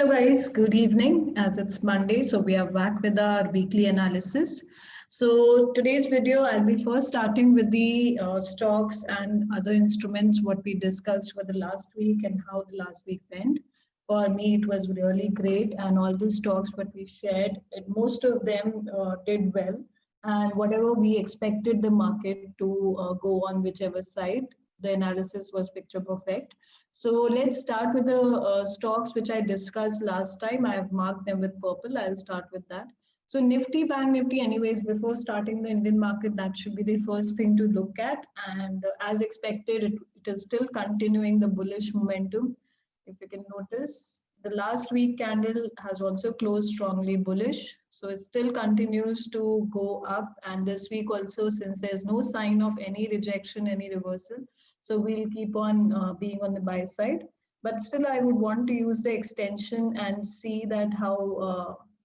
Guys, good evening as it's Monday. So we are back with our weekly analysis. So today's video, I'll be first starting with the stocks and other instruments, what we discussed for the last week and how the last week went. For me, it was really great, and all the stocks what we shared, most of them did well. And whatever we expected the market to go on whichever side, the analysis was picture perfect. So let's start with the stocks which I discussed last time. I have marked them with purple. I'll start with that. So Nifty, Bank Nifty, anyways, before starting the Indian market, that should be the first thing to look at. And as expected, it is still continuing the bullish momentum. If you can notice, the last week candle has also closed strongly bullish. So it still continues to go up. And this week also, since there's no sign of any rejection, any reversal, so we'll keep on being on the buy side. But still, I would want to use the extension and see that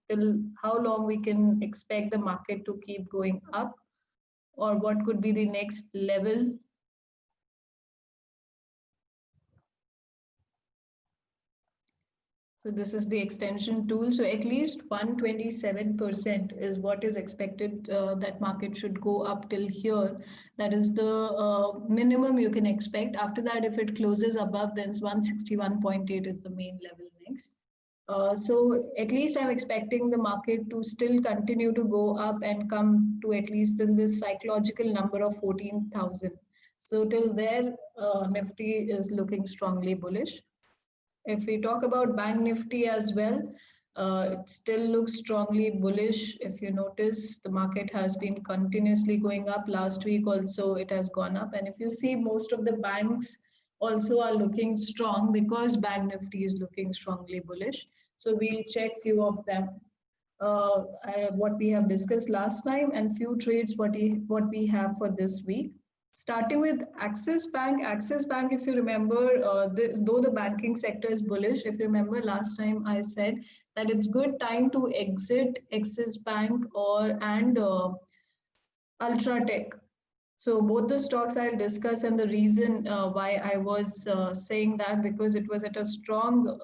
till how long we can expect the market to keep going up, or what could be the next level. So this is the extension tool. So at least 127% is what is expected that market should go up till here. That is the minimum you can expect. After that, if it closes above, then 161.8 is the main level next. So at least I'm expecting the market to still continue to go up and come to at least in this psychological number of 14,000. So till there, Nifty is looking strongly bullish. If we talk about Bank Nifty as well, it still looks strongly bullish. If you notice, the market has been continuously going up. Last week also it has gone up. And if you see, most of the banks also are looking strong because Bank Nifty is looking strongly bullish. So we'll check few of them. What we have discussed last time and few trades what we have for this week. Starting with Axis Bank. Axis Bank, if you remember, though the banking sector is bullish, if you remember last time I said that it's good time to exit Axis Bank and Ultratech. So both the stocks I'll discuss, and the reason why I was saying that, because it was at a strong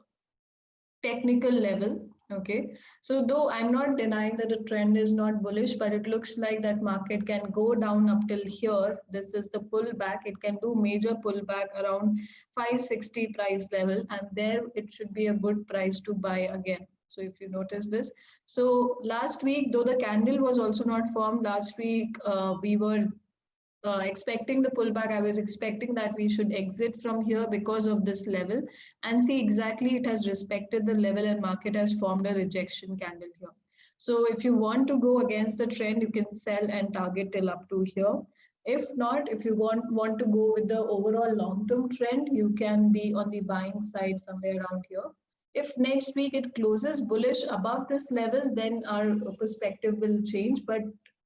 technical level. Okay, so though I'm not denying that the trend is not bullish, but it looks like that market can go down up till here. This is the pullback. It can do major pullback around 560 price level, and there it should be a good price to buy again. So if you notice this, so last week, though the candle was also not formed, last week we were expecting the pullback. I was expecting that we should exit from here because of this level, and see exactly it has respected the level and market has formed a rejection candle here. So if you want to go against the trend, you can sell and target till up to here. If not, if you want to go with the overall long-term trend, you can be on the buying side somewhere around here. If next week it closes bullish above this level, then our perspective will change. But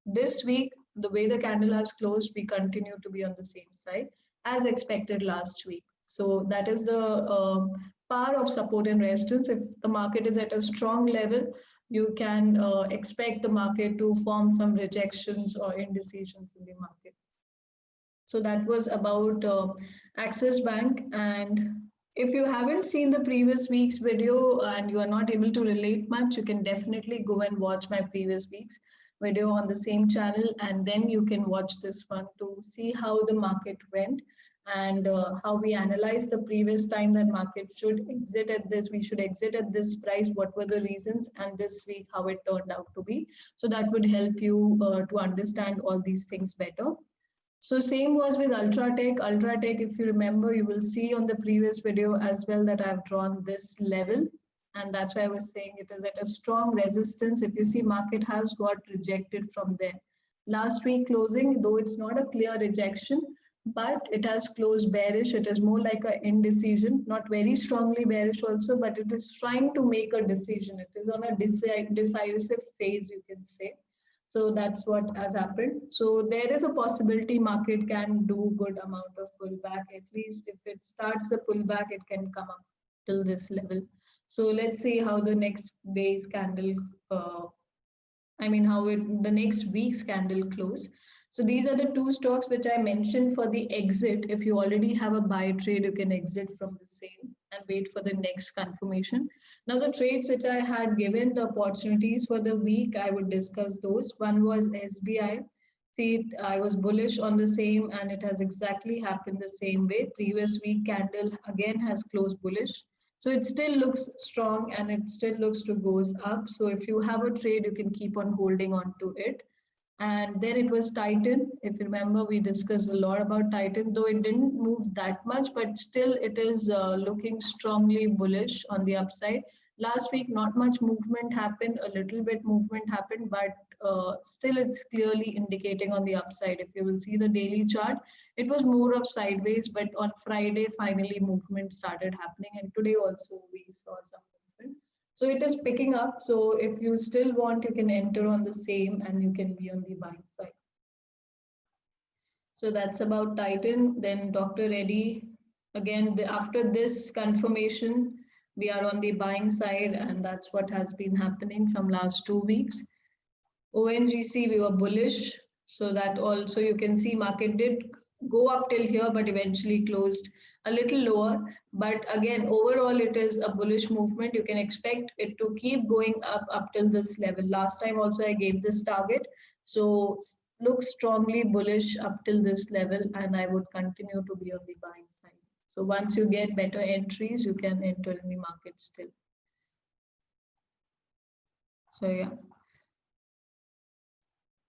this week, the way the candle has closed, we continue to be on the same side as expected last week. So that is the power of support and resistance. If the market is at a strong level, you can expect the market to form some rejections or indecisions in the market. So that was about Axis Bank. And if you haven't seen the previous week's video and you are not able to relate much, you can definitely go and watch my previous week's video on the same channel, and then you can watch this one to see how the market went and how we analyzed the previous time that market should exit at this, we should exit at this price, what were the reasons, and this week how it turned out to be. So that would help you to understand all these things better. So same was with Ultratech. Ultratech, if you remember, you will see on the previous video as well that I've drawn this level. And that's why I was saying it is at a strong resistance. If you see, market has got rejected from there. Last week closing, though it's not a clear rejection, but it has closed bearish. It is more like an indecision, not very strongly bearish also, but it is trying to make a decision. It is on a decisive phase, you can say. So that's what has happened. So there is a possibility market can do good amount of pullback. At least if it starts the pullback, it can come up till this level. So let's see how the next day's candle, the next week's candle close. So these are the two stocks which I mentioned for the exit. If you already have a buy trade, you can exit from the same and wait for the next confirmation. Now the trades which I had given the opportunities for the week, I would discuss those. One was SBI. See, I was bullish on the same and it has exactly happened the same way. Previous week candle again has closed bullish. So it still looks strong and it still looks to goes up. So if you have a trade, you can keep on holding on to it. And then it was Titan. If you remember, we discussed a lot about Titan, though it didn't move that much, but still it is looking strongly bullish on the upside. Last week, not much movement happened, a little bit movement happened, but still it's clearly indicating on the upside. If you will see the daily chart, it was more of sideways, but on Friday, finally movement started happening. And today also we saw some movement. So it is picking up. So if you still want, you can enter on the same and you can be on the buying side. So that's about Titan. Then Dr. Reddy, again, after this confirmation, we are on the buying side and that's what has been happening from last 2 weeks. ONGC, we were bullish. So that also you can see market did go up till here, but eventually closed a little lower. But again, overall, it is a bullish movement. You can expect it to keep going up till this level. Last time also I gave this target. So look strongly bullish up till this level, and I would continue to be on the buying side. So once you get better entries, you can enter in the market still. So yeah.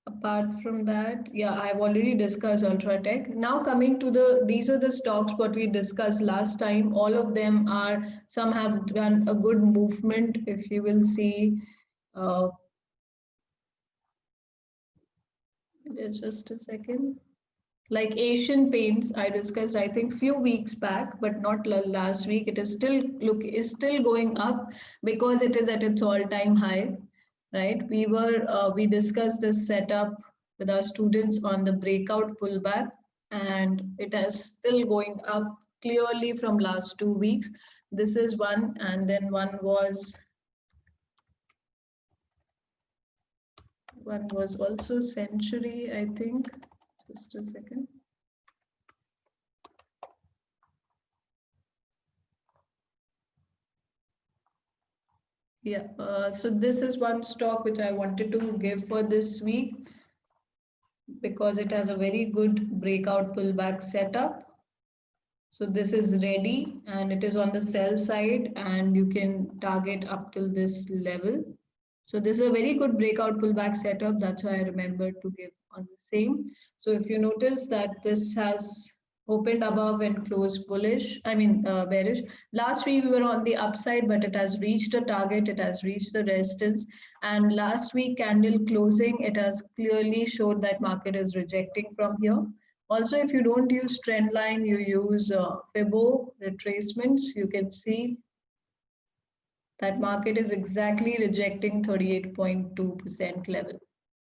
Apart from that, yeah, I've already discussed Ultratech. Now coming to these are the stocks what we discussed last time. All of them are, some have done a good movement. If you will see, just a second. Like Asian Paints, I discussed, I think, few weeks back, but not last week. It is still going up because it is at its all-time high, right? We discussed this setup with our students on the breakout pullback, and it is still going up clearly from last 2 weeks. This is one, and then one was also Century, I think. Just a second. Yeah, so this is one stock which I wanted to give for this week because it has a very good breakout pullback setup. So this is ready and it is on the sell side and you can target up till this level. So this is a very good breakout pullback setup. That's why I remembered to give on the same. So if you notice that this has opened above and closed bullish, bearish. Last week we were on the upside, but it has reached a target, it has reached the resistance. And last week candle closing, it has clearly showed that market is rejecting from here. Also, if you don't use trend line, you use Fibo retracements, you can see that market is exactly rejecting 38.2% level.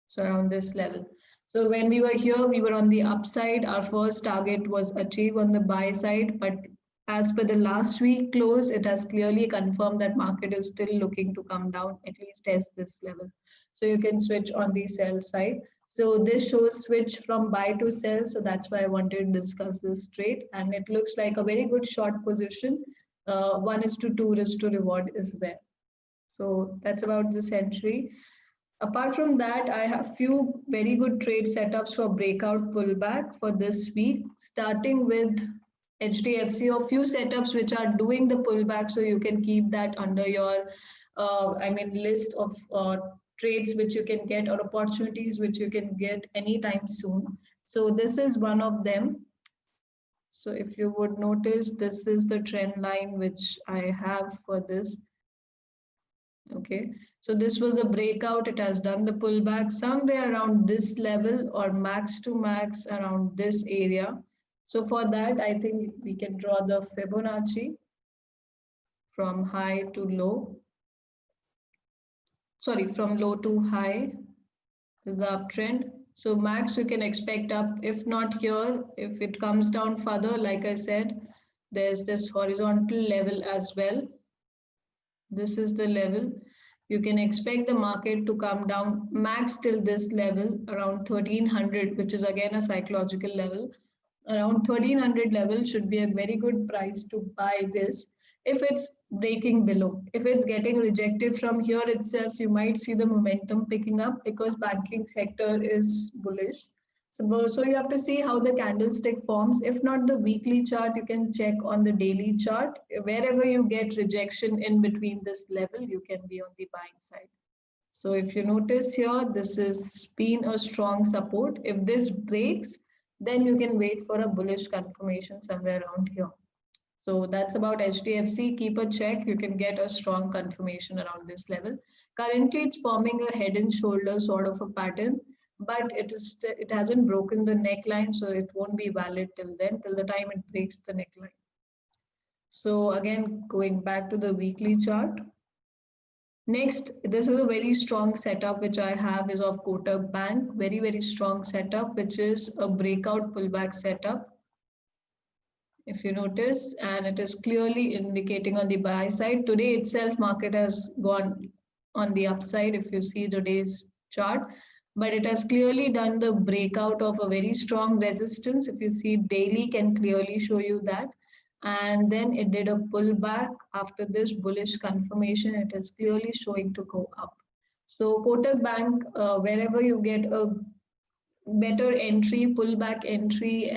So around this level. So when we were here, we were on the upside. Our first target was achieved on the buy side, but as per the last week close, it has clearly confirmed that market is still looking to come down, at least test this level. So you can switch on the sell side. So this shows switch from buy to sell. So that's why I wanted to discuss this trade. And it looks like a very good short position. 1:2 risk to reward is there. So that's about the Century. Apart from that, I have few very good trade setups for breakout pullback for this week, starting with HDFC, or few setups which are doing the pullback. So you can keep that under your, list of trades which you can get or opportunities which you can get anytime soon. So this is one of them. So if you would notice, this is the trend line which I have for this. Okay, so this was a breakout. It has done the pullback somewhere around this level or max to max around this area. So for that, I think we can draw the Fibonacci from high to low. Sorry, from low to high. This is the uptrend. So max you can expect up, if not here, if it comes down further, like I said, there's this horizontal level as well. This is the level. You can expect the market to come down max till this level around 1300, which is again a psychological level. Around 1300 level should be a very good price to buy this. If it's breaking below, if it's getting rejected from here itself, you might see the momentum picking up because banking sector is bullish. So you have to see how the candlestick forms. If not the weekly chart, you can check on the daily chart. Wherever you get rejection in between this level, you can be on the buying side. So if you notice here, this has been a strong support. If this breaks, then you can wait for a bullish confirmation somewhere around here. So that's about HDFC. Keep a check. You can get a strong confirmation around this level. Currently, it's forming a head and shoulder sort of a pattern, but it hasn't broken the neckline, so it won't be valid till then, till the time it breaks the neckline. So again, going back to the weekly chart. Next, this is a very strong setup which I have is of Kotak Bank. Very, very strong setup, which is a breakout pullback setup. If you notice, and it is clearly indicating on the buy side. Today itself, market has gone on the upside if you see today's chart, but it has clearly done the breakout of a very strong resistance. If you see daily can clearly show you that. And then it did a pullback after this bullish confirmation. It is clearly showing to go up. So Kotak Bank, wherever you get a better entry, pullback entry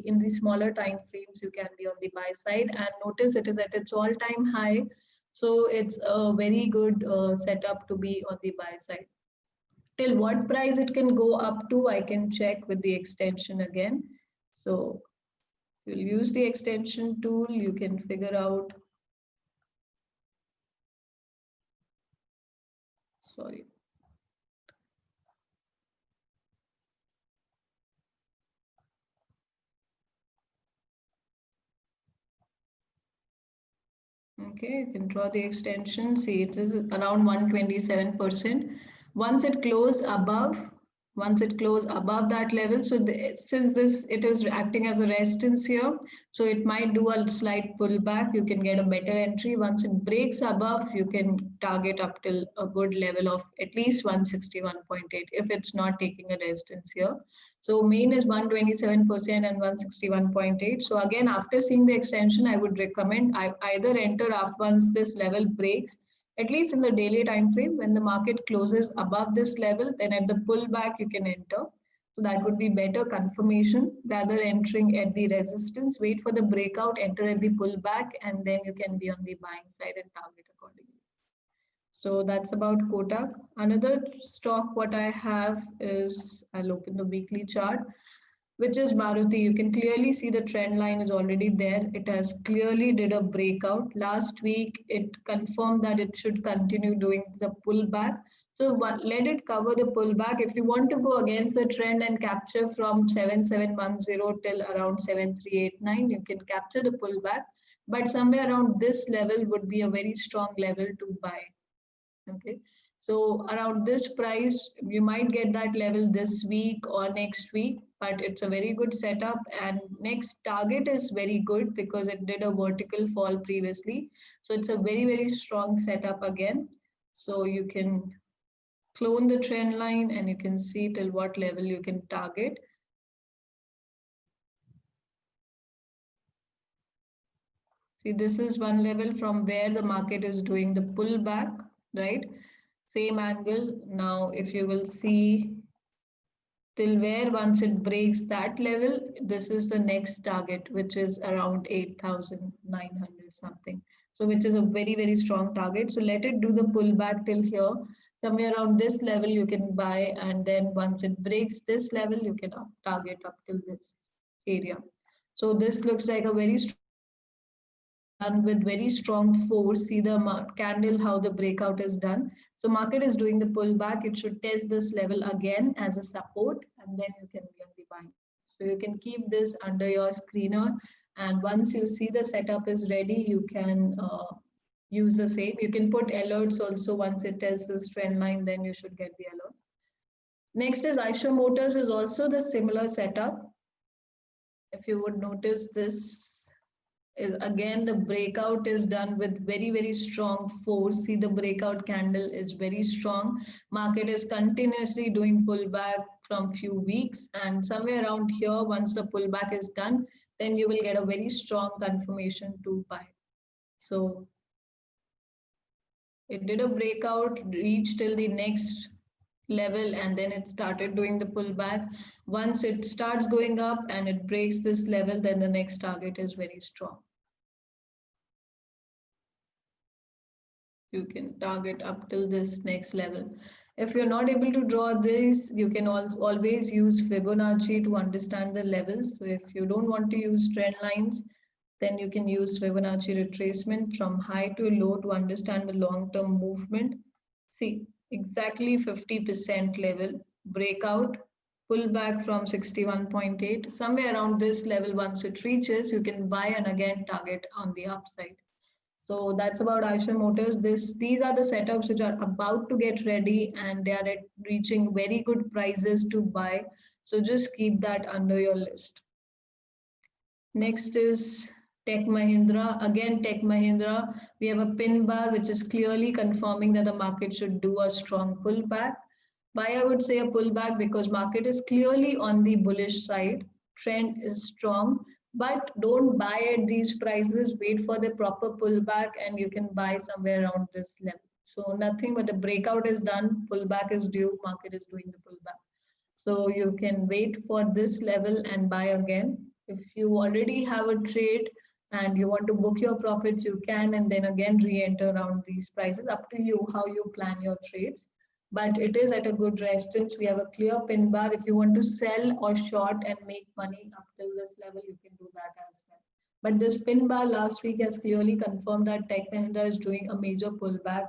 in the smaller time frames, you can be on the buy side. And notice it is at its all-time high, so it's a very good setup to be on the buy side. Till what price it can go up to, I can check with the extension again. So you'll use the extension tool, you can figure out. Sorry. Okay, you can draw the extension. See, it is around 127%. Once it close above, once it close above that level, so since this it is acting as a resistance here, so it might do a slight pullback. You can get a better entry. Once it breaks above, you can target up till a good level of at least 161.8 if it's not taking a resistance here. So main is 127% and 161.8. So again, after seeing the extension, I would recommend I either enter after once this level breaks, at least in the daily time frame. When the market closes above this level, then at the pullback you can enter. So that would be better confirmation rather entering at the resistance. Wait for the breakout, enter at the pullback, and then you can be on the buying side and target accordingly. So that's about Kotak. Another stock what I have is, I'll open the weekly chart, which is Maruti. You can clearly see the trend line is already there. It has clearly did a breakout. Last week, it confirmed that it should continue doing the pullback. So let it cover the pullback. If you want to go against the trend and capture from 7710 till around 7389, you can capture the pullback. But somewhere around this level would be a very strong level to buy. Okay, so around this price you might get that level this week or next week, but it's a very good setup. And next target is very good because it did a vertical fall previously, so it's a very, very strong setup again. So you can clone the trend line and you can see till what level you can target. See, this is one level from where the market is doing the pullback, right? Same angle. Now, if you will see till where once it breaks that level, this is the next target, which is around 8,900 something. So which is a very, very strong target. So let it do the pullback till here. Somewhere around this level you can buy, and then once it breaks this level, you can target up till this area. So this looks like a very strong done with very strong force. See the candle, how the breakout is done. So market is doing the pullback. It should test this level again as a support, and then you can be on the buying. So you can keep this under your screener. And once you see the setup is ready, you can use the same. You can put alerts also. Once it tests this trend line, then you should get the alert. Next is Eicher Motors, is also the similar setup. If you would notice this is again the breakout is done with very, very strong force. See, the breakout candle is very strong. Market is continuously doing pullback from few weeks, and somewhere around here, once the pullback is done, then you will get a very strong confirmation to buy. So it did a breakout, reached till the next level, and then it started doing the pullback. Once it starts going up and it breaks this level, then the next target is very strong. You can target up till this next level. If you're not able to draw this, you can also always use Fibonacci to understand the levels. So if you don't want to use trend lines, then you can use Fibonacci retracement from high to low to understand the long-term movement. See, exactly 50% level, breakout, pull back from 61.8, somewhere around this level. Once it reaches, you can buy and again target on the upside. So that's about Eicher Motors. These are the setups which are about to get ready, and they are at reaching very good prices to buy. So just keep that under your list. Next is Tech Mahindra. Again, Tech Mahindra, we have a pin bar which is clearly confirming that the market should do a strong pullback. Why I would say a pullback? Because market is clearly on the bullish side. Trend is strong, but don't buy at these prices. Wait for the proper pullback and you can buy somewhere around this level. So nothing but the breakout is done, pullback is due, market is doing the pullback. So you can wait for this level and buy again. If you already have a trade and you want to book your profits, you can, and then again re-enter around these prices. Up to you how you plan your trades. But it is at a good resistance. We have a clear pin bar. If you want to sell or short and make money up till this level, you can do that as well. But this pin bar last week has clearly confirmed that Tech Mahindra is doing a major pullback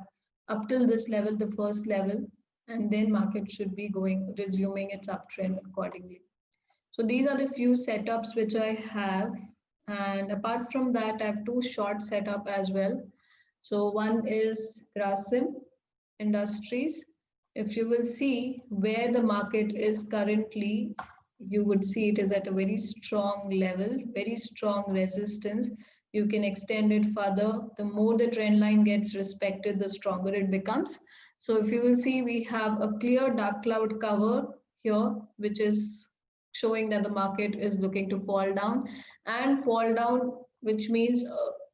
up till this level, the first level, and then market should be resuming its uptrend accordingly. So these are the few setups which I have, and apart from that I have two short setup as well. So one is Grasim Industries. If you will see where the market is currently, you would see it is at a very strong level, very strong resistance. You can extend it further. The more the trend line gets respected, the stronger it becomes. So if you will see, we have a clear dark cloud cover here, which is showing that the market is looking to fall down, which means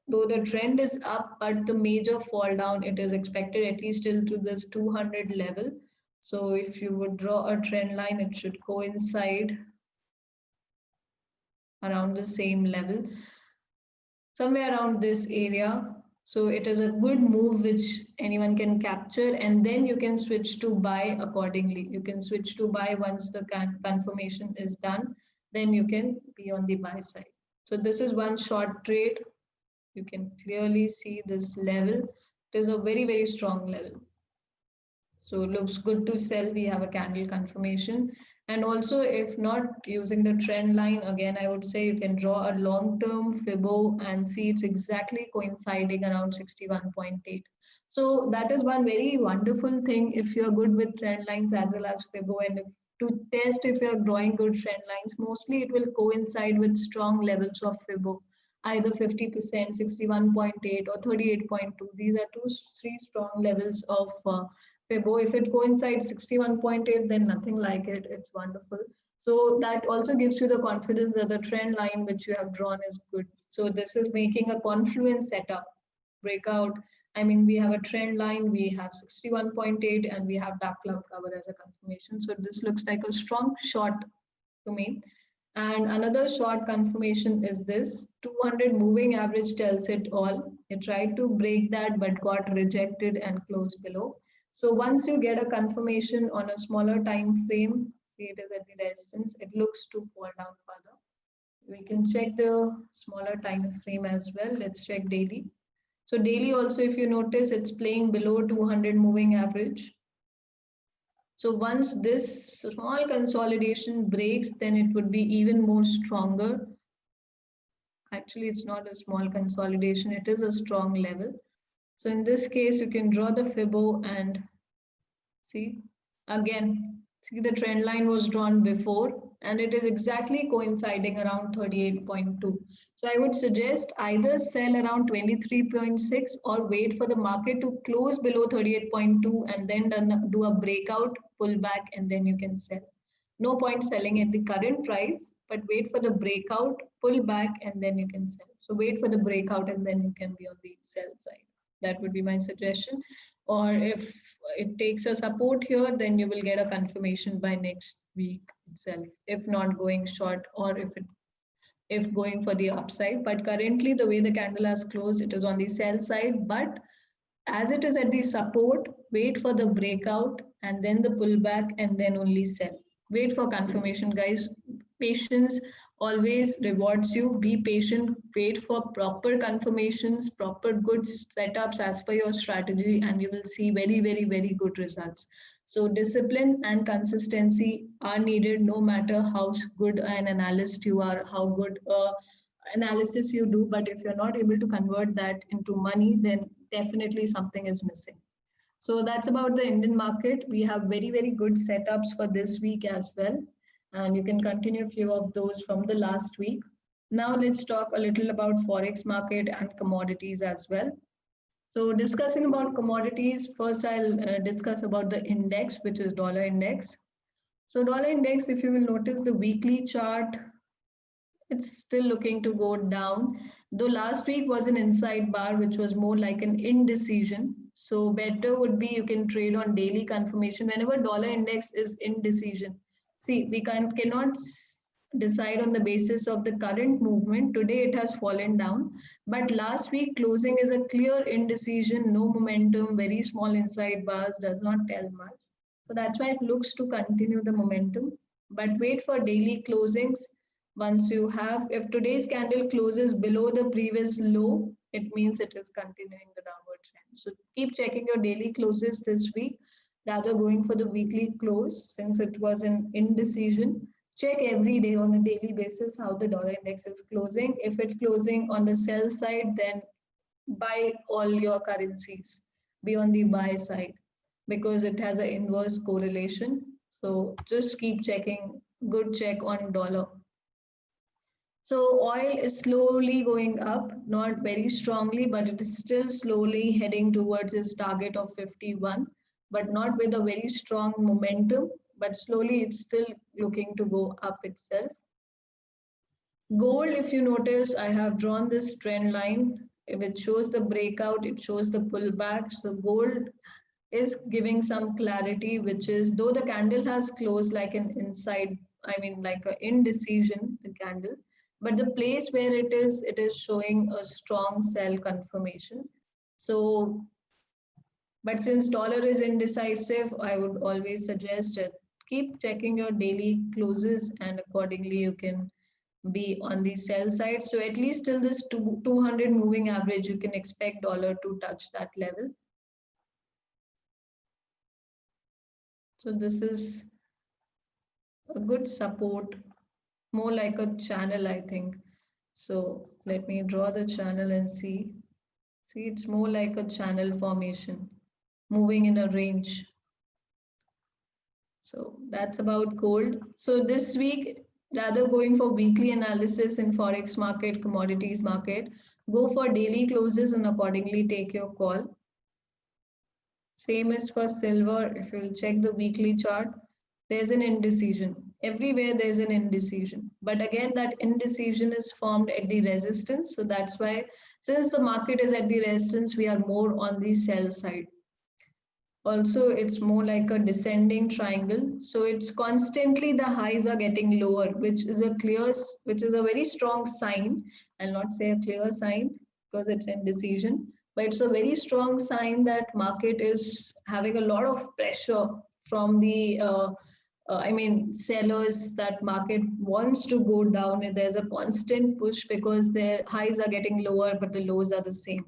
though the trend is up, but the major fall down, it is expected at least till to this 200 level. So if you would draw a trend line, it should coincide around the same level, somewhere around this area. So it is a good move which anyone can capture, and then you can switch to buy accordingly. You can switch to buy once the confirmation is done, then you can be on the buy side. So this is one short trade. You can clearly see this level. It is a very, very strong level. So it looks good to sell. We have a candle confirmation. And also, if not using the trend line, again, I would say you can draw a long-term Fibo and see it's exactly coinciding around 61.8. So that is one very wonderful thing if you're good with trend lines as well as Fibo. And if, to test if you're drawing good trend lines, mostly it will coincide with strong levels of Fibo, either 50%, 61.8 or 38.2. These are three strong levels of Fibo. If it coincides 61.8, then nothing like it. It's wonderful. So that also gives you the confidence that the trend line which you have drawn is good. So this is making a confluence setup, breakout. I mean, we have a trend line, we have 61.8, and we have dark cloud cover as a confirmation. So this looks like a strong short to me. And another short confirmation is this 200 moving average tells it all. It tried to break that but got rejected and closed below. So once you get a confirmation on a smaller time frame, see it is at the resistance, it looks to fall down further. We can check the smaller time frame as well. Let's check daily. So daily also, if you notice, it's playing below 200 moving average. So once this small consolidation breaks, then it would be even more stronger. Actually, it's not a small consolidation, it is a strong level. So in this case, you can draw the Fibo and see, again, See, the trend line was drawn before and it is exactly coinciding around 38.2. So I would suggest either sell around 23.6 or wait for the market to close below 38.2 and then do a breakout, pull back, and then you can sell. No point selling at the current price, but wait for the breakout, pull back, and then you can sell. So wait for the breakout and then you can be on the sell side. That would be my suggestion. Or if it takes a support here, then you will get a confirmation by next week itself, if not going short or if going for the upside. But currently the way the candle has closed, it is on the sell side. But as it is at the support, wait for the breakout and then the pullback and then only sell. Wait for confirmation, guys. Patience always rewards you. Be patient, wait for proper confirmations, proper good setups as per your strategy, and you will see very, very, very good results. So discipline and consistency are needed no matter how good an analyst you are, how good analysis you do, but if you're not able to convert that into money, then definitely something is missing. So that's about the Indian market. We have very, very good setups for this week as well. And you can continue a few of those from the last week. Now let's talk a little about Forex market and commodities as well. So discussing about commodities, first I'll discuss about the index, which is dollar index. So dollar index, if you will notice the weekly chart, it's still looking to go down. Though last week was an inside bar, which was more like an indecision. So better would be you can trade on daily confirmation whenever dollar index is indecision. See, we cannot decide on the basis of the current movement. Today it has fallen down, but last week closing is a clear indecision, no momentum, very small inside bars, does not tell much. So that's why it looks to continue the momentum. But wait for daily closings. Once you have, if today's candle closes below the previous low, it means it is continuing the downward trend. So keep checking your daily closes this week, rather going for the weekly close since it was an indecision. Check every day on a daily basis how the dollar index is closing. If it's closing on the sell side, then buy all your currencies. Be on the buy side because it has an inverse correlation. So just keep checking, good check on dollar. So oil is slowly going up, not very strongly, but it is still slowly heading towards its target of 51, but not with a very strong momentum, but slowly it's still looking to go up itself. Gold, if you notice, I have drawn this trend line. If it shows the breakout, it shows the pullback. So gold is giving some clarity, which is though the candle has closed like an inside, I mean like an indecision, the candle, but the place where it is showing a strong sell confirmation. So, but since dollar is indecisive, I would always suggest it. Keep checking your daily closes and accordingly you can be on the sell side. So at least till this 200 moving average, you can expect dollar to touch that level. So this is a good support, more like a channel, I think. So let me draw the channel and see. See, it's more like a channel formation, moving in a range. So that's about gold. So this week, rather going for weekly analysis in Forex market, commodities market, go for daily closes and accordingly take your call. Same is for silver. If you'll check the weekly chart, there's an indecision. Everywhere there's an indecision. But again, that indecision is formed at the resistance. So that's why, since the market is at the resistance, we are more on the sell side. Also, it's more like a descending triangle. So it's constantly the highs are getting lower, which is a very strong sign. I'll not say a clear sign because it's indecision, but it's a very strong sign that market is having a lot of pressure from the sellers, that market wants to go down and there's a constant push because their highs are getting lower but the lows are the same.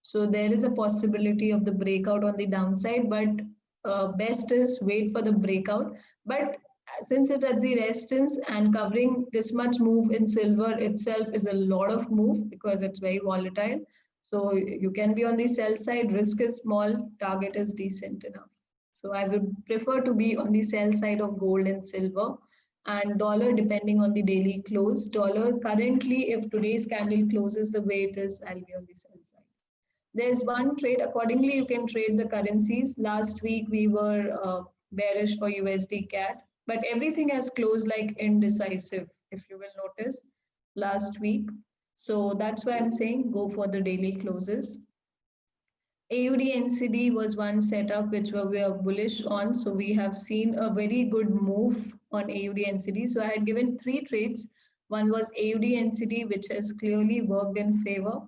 So there is a possibility of the breakout on the downside, but best is wait for the breakout. But since it's at the resistance and covering this much move in silver itself is a lot of move because it's very volatile. So you can be on the sell side, risk is small, target is decent enough. So I would prefer to be on the sell side of gold and silver, and dollar depending on the daily close. Dollar currently, if today's candle closes the way it is, I'll be on the sell side. There's one trade. Accordingly, you can trade the currencies. Last week we were bearish for USD CAD, but everything has closed like indecisive, if you will notice, last week. So that's why I'm saying go for the daily closes. AUD NCD was one setup which we are bullish on. So we have seen a very good move on AUD NCD. So I had given three trades. One was AUD NCD, which has clearly worked in favor.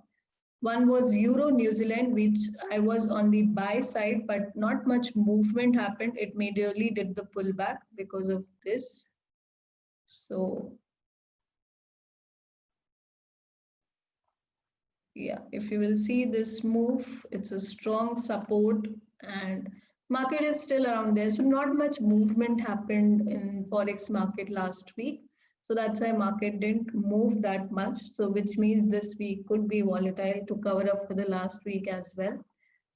One was Euro New Zealand, which I was on the buy side, but not much movement happened. It majorly did the pullback because of this. So yeah, if you will see this move, it's a strong support and market is still around there. So not much movement happened in Forex market last week. So that's why market didn't move that much. So which means this week could be volatile to cover up for the last week as well.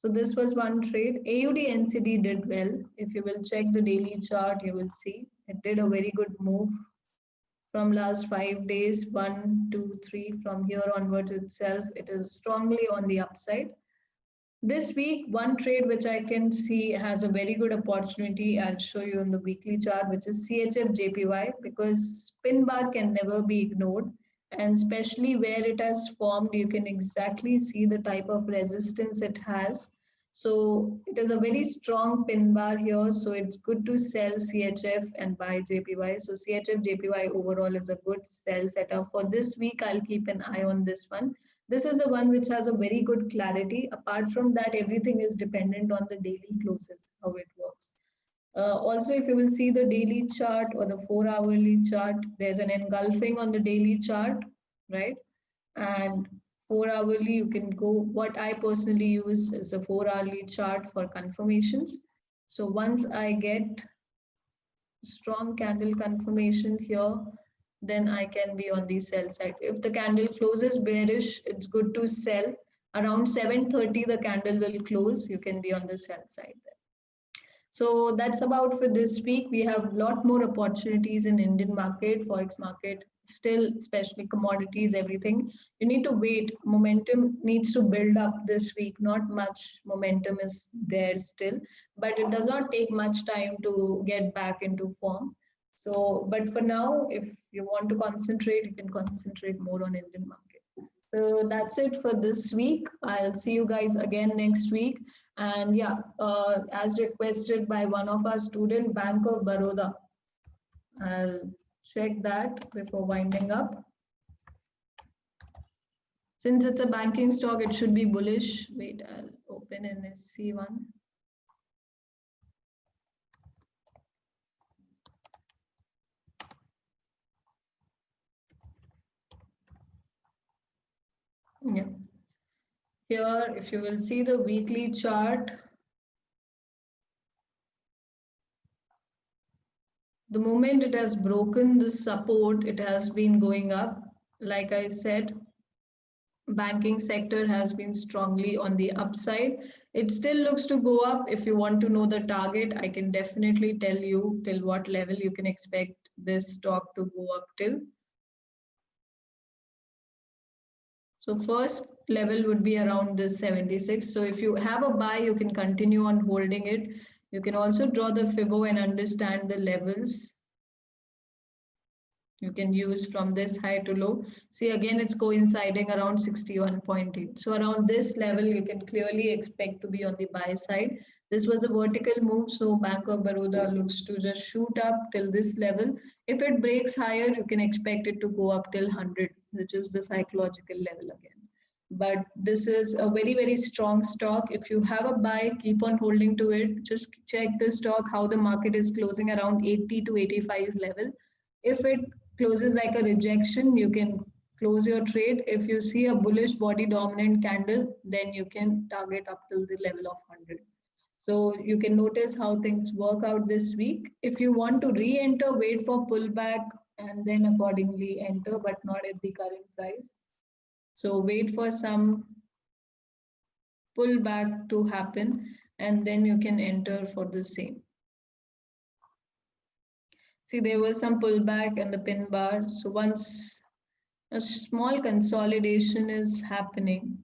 So this was one trade. AUD NCD did well. If you will check the daily chart, you will see it did a very good move from last 5 days, 1 2 3, from here onwards itself it is strongly on the upside. This week one trade which I can see has a very good opportunity, I'll show you on the weekly chart, which is CHF JPY, because pin bar can never be ignored, and especially where it has formed you can exactly see the type of resistance it has. So it is a very strong pin bar here. So it's good to sell CHF and buy JPY. So CHF JPY overall is a good sell setup. For this week, I'll keep an eye on this one. This is the one which has a very good clarity. Apart from that, everything is dependent on the daily closes, how it works. Also, if you will see the daily chart or the 4 hourly chart, there's an engulfing on the daily chart, right? And 4 hourly, you can go. What I personally use is a 4 hourly chart for confirmations. So once I get strong candle confirmation here, then I can be on the sell side. If the candle closes bearish, it's good to sell. Around 7:30, the candle will close. You can be on the sell side there. So that's about for this week. We have a lot more opportunities in Indian market, Forex market, still, especially commodities, everything. You need to wait. Momentum needs to build up this week. Not much momentum is there still, but it does not take much time to get back into form. So, but for now, if you want to concentrate, you can concentrate more on Indian market. So that's it for this week. I'll see you guys again next week. And yeah, as requested by one of our student, Bank of Baroda. I'll check that before winding up. Since it's a banking stock, it should be bullish. Wait, I'll open NSE one. Yeah. Here, if you will see the weekly chart, the moment it has broken the support, it has been going up. Like I said, banking sector has been strongly on the upside. It still looks to go up. If you want to know the target, I can definitely tell you till what level you can expect this stock to go up till. So first level would be around this 76. So if you have a buy, you can continue on holding it. You can also draw the Fibo and understand the levels you can use from this high to low. See, again, it's coinciding around 61.8. So around this level, you can clearly expect to be on the buy side. This was a vertical move, so Bank of Baroda looks to just shoot up till this level. If it breaks higher, you can expect it to go up till 100, which is the psychological level again. But this is a very, very strong stock. If you have a buy, keep on holding to it. Just check the stock, how the market is closing around 80 to 85 level. If it closes like a rejection, you can close your trade. If you see a bullish body dominant candle, then you can target up till the level of 100. So you can notice how things work out this week. If you want to re-enter, wait for pullback and then accordingly enter, but not at the current price. So wait for some pullback to happen. and then you can enter for the same. See, there was some pullback in the pin bar. So once a small consolidation is happening,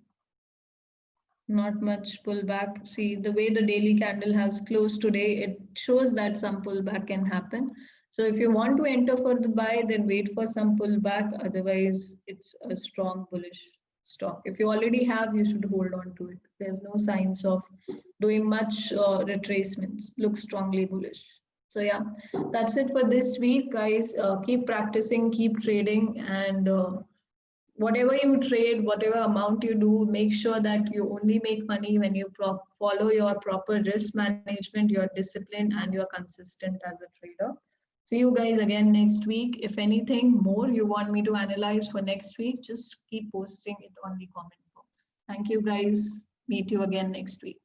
not much pullback. See, the way the daily candle has closed today, it shows that some pullback can happen. So if you want to enter for the buy, then wait for some pullback. Otherwise, it's a strong bullish stock. If you already have, you should hold on to it. There's no signs of doing much retracements. Looks strongly bullish. So yeah, that's it for this week, guys. Keep practicing, keep trading, and whatever you trade, whatever amount you do, make sure that you only make money when you follow your proper risk management, you're disciplined, and you're consistent as a trader. See you guys again next week. If anything more you want me to analyze for next week, just keep posting it on the comment box. Thank you, guys. Meet you again next week.